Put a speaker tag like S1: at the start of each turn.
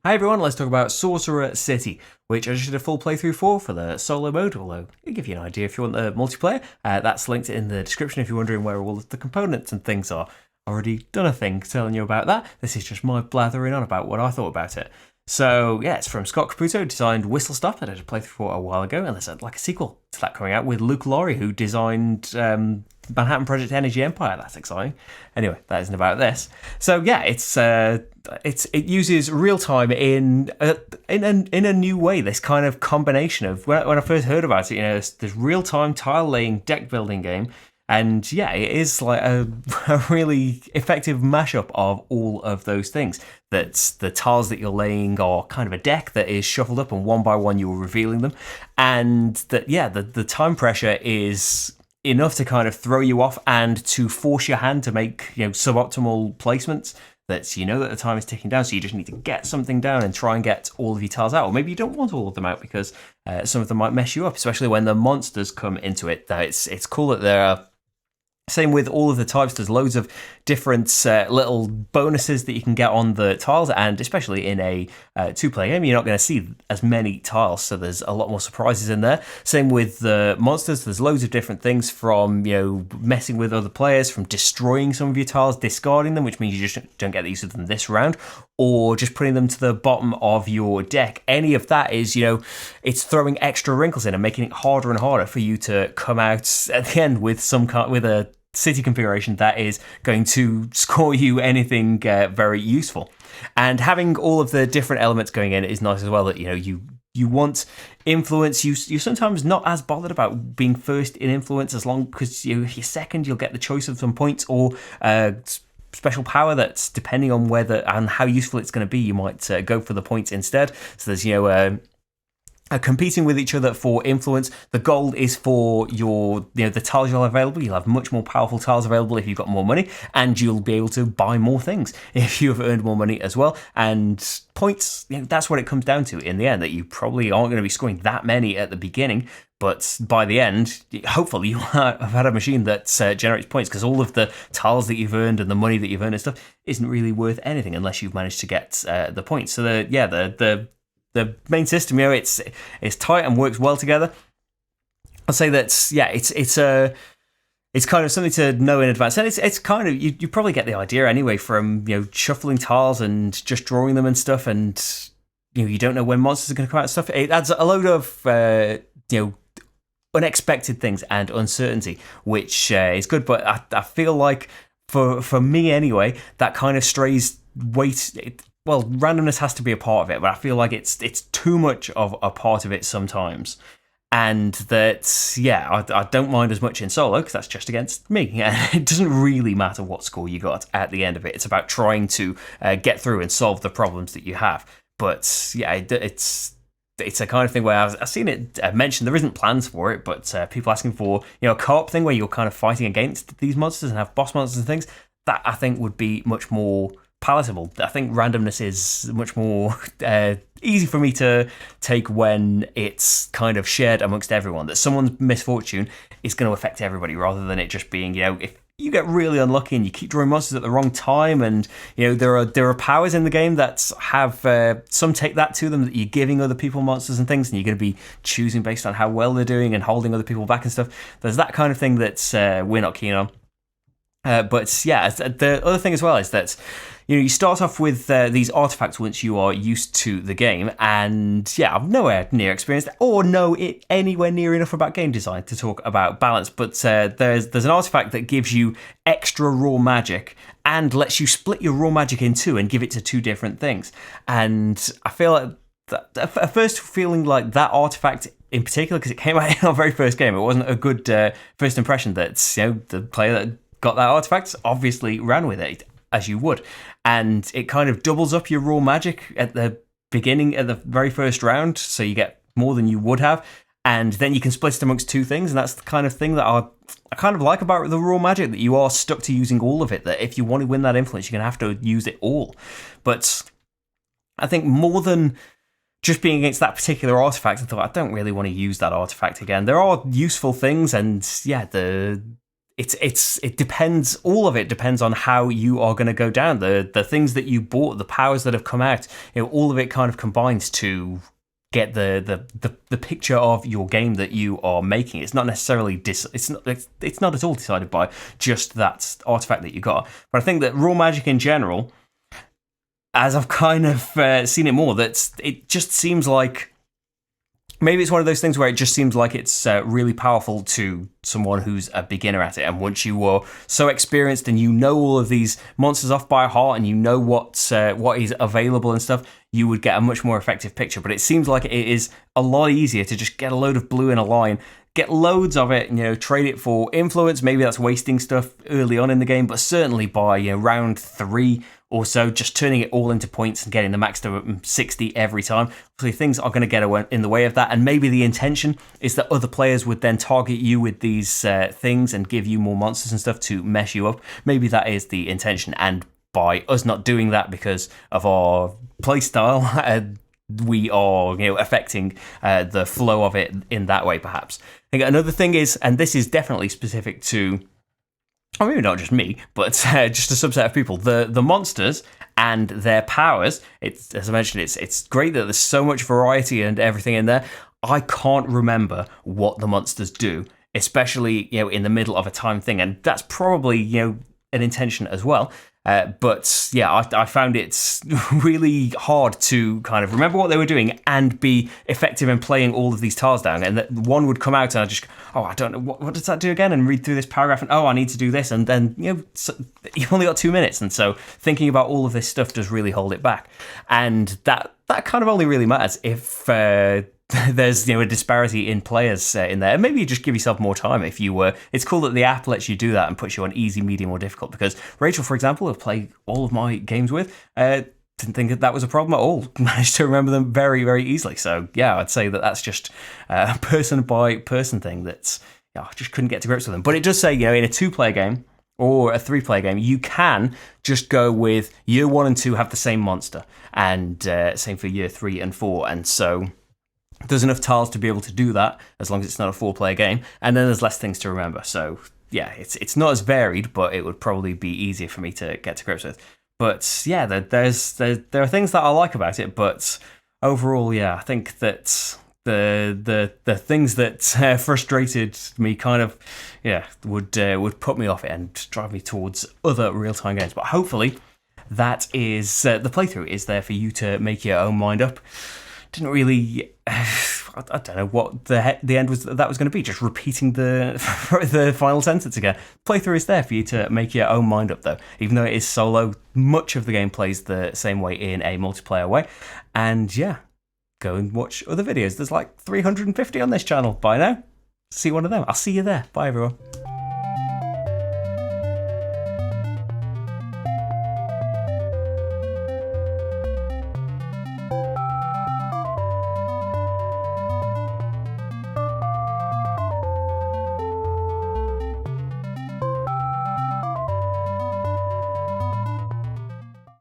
S1: Hi everyone, let's talk about Sorcerer City, which I just did a full playthrough for the solo mode, although it'll give you an idea if you want the multiplayer. That's linked in the description if you're wondering where all of the components and things are. Already done a thing telling you about that. This is just my blathering on about what I thought about it. So yeah, it's from Scott Caputo, designed Whistle Stop that I did a playthrough for a while ago, and there's a sequel to that coming out with Luke Laurie, who designed Manhattan Project Energy Empire. That's exciting. Anyway, that isn't about this. So yeah, it uses real time in a new way. This kind of combination of when I first heard about it, this real time tile laying deck building game. And yeah, it is like a really effective mashup of all of those things. That's the tiles that you're laying are kind of a deck that is shuffled up, and one by one you're revealing them. And that, yeah, the time pressure is enough to kind of throw you off and to force your hand to make suboptimal placements. That that the time is ticking down, so you just need to get something down and try and get all of your tiles out. Or maybe you don't want all of them out because some of them might mess you up, especially when the monsters come into it. It's cool that there are. Same with all of the types, there's loads of different little bonuses that you can get on the tiles, and especially in a two-player game, you're not going to see as many tiles, so there's a lot more surprises in there. Same with the monsters, there's loads of different things from, messing with other players, from destroying some of your tiles, discarding them, which means you just don't get the use of them this round, or just putting them to the bottom of your deck. Any of that is, it's throwing extra wrinkles in and making it harder and harder for you to come out at the end with with a city configuration that is going to score you anything very useful. And having all of the different elements going in is nice as well. That you want influence. You're sometimes not as bothered about being first in influence, as long because if you're second, you'll get the choice of some points or special power that's depending on whether and how useful it's going to be. You might go for the points instead. So there's competing with each other for influence. The goal is for your, the tiles you'll have available. You'll have much more powerful tiles available if you've got more money, and you'll be able to buy more things if you have earned more money as well. And points, that's what it comes down to in the end, that you probably aren't going to be scoring that many at the beginning, but by the end, hopefully you'll have had a machine that generates points, because all of the tiles that you've earned and the money that you've earned and stuff isn't really worth anything unless you've managed to get the points. So the main system, it's tight and works well together. I'll say that, it's kind of something to know in advance, and it's kind of you probably get the idea anyway from shuffling tiles and just drawing them and stuff, and you don't know when monsters are going to come out and stuff. It adds a load of unexpected things and uncertainty, which is good. But I feel like for me anyway, that kind of strays weight. Well, randomness has to be a part of it, but I feel like it's too much of a part of it sometimes. And that, I don't mind as much in solo, because that's just against me. And it doesn't really matter what score you got at the end of it. It's about trying to get through and solve the problems that you have. But yeah, it's a kind of thing where I've seen it mentioned. There isn't plans for it, but people asking for a co-op thing where you're kind of fighting against these monsters and have boss monsters and things. That I think would be much more palatable. I think randomness is much more easy for me to take when it's kind of shared amongst everyone, that someone's misfortune is going to affect everybody, rather than it just being, if you get really unlucky and you keep drawing monsters at the wrong time, and there are powers in the game that have some take that to them, that you're giving other people monsters and things, and you're going to be choosing based on how well they're doing and holding other people back and stuff. There's that kind of thing that we're not keen on. But yeah, the other thing as well is that you start off with these artifacts once you are used to the game, and I'm nowhere near experienced or know it anywhere near enough about game design to talk about balance. But there's an artifact that gives you extra raw magic and lets you split your raw magic in two and give it to two different things. And I feel like at first feeling like that artifact in particular, because it came out in our very first game, it wasn't a good first impression. That the player that got that artifact obviously ran with it, as you would, and it kind of doubles up your raw magic at the beginning, at the very first round, so you get more than you would have, and then you can split it amongst two things, and that's the kind of thing that I kind of like about the raw magic, that you are stuck to using all of it, that if you want to win that influence, you're going to have to use it all. But I think more than just being against that particular artifact, I thought, I don't really want to use that artifact again. There are useful things, and it depends. All of it depends on how you are going to go down. The things that you bought, the powers that have come out, all of it kind of combines to get the picture of your game that you are making. It's not necessarily it's not at all decided by just that artifact that you got. But I think that raw magic in general, as I've kind of seen it more, it just seems like maybe it's one of those things where it just seems like it's really powerful to someone who's a beginner at it. And once you are so experienced and you know all of these monsters off by heart and you know what is available and stuff, you would get a much more effective picture. But it seems like it is a lot easier to just get a load of blue in a line, get loads of it, trade it for influence. Maybe that's wasting stuff early on in the game, but certainly by round 3 or so, just turning it all into points and getting the max to 60 every time. So things are going to get in the way of that. And maybe the intention is that other players would then target you with these things and give you more monsters and stuff to mess you up. Maybe that is the intention. And by us not doing that because of our playstyle, we are affecting the flow of it in that way, perhaps. I think another thing is, and this is definitely specific to, or maybe not just me, but just a subset of people, the monsters and their powers. It's, as I mentioned, it's great that there's so much variety and everything in there. I can't remember what the monsters do, especially in the middle of a time thing, and that's probably an intention as well. But yeah, I found it really hard to kind of remember what they were doing and be effective in playing all of these tiles down. And that one would come out and I just, I don't know, what does that do again? And read through this paragraph and, I need to do this. And then, you've only got 2 minutes. And so thinking about all of this stuff does really hold it back. And that kind of only really matters if there's a disparity in players in there. And maybe you just give yourself more time if you were. It's cool that the app lets you do that and puts you on easy, medium, or difficult. Because Rachel, for example, who I've played all of my games with, didn't think that was a problem at all. Managed to remember them very, very easily. So yeah, I'd say that's just a person by person thing that's I just couldn't get to grips with them. But it does say in a 2-player game or a 3-player game, you can just go with year 1 and 2 have the same monster, and same for year 3 and 4, and so there's enough tiles to be able to do that as long as it's not a 4-player game, and then there's less things to remember. So yeah, it's not as varied, but it would probably be easier for me to get to grips with. But yeah, there are things that I like about it, but overall, yeah, I think that the things that frustrated me kind of would put me off it and drive me towards other real-time games. But hopefully that is the playthrough is there for you to make your own mind up. Didn't really I don't know what the end was that was going to be, just repeating the final sentence again. Playthrough is there for you to make your own mind up though. Even though it is solo, much of the game plays the same way in a multiplayer way. And yeah, go and watch other videos. There's like 350 on this channel by now. See one of them. I'll see you there. Bye everyone.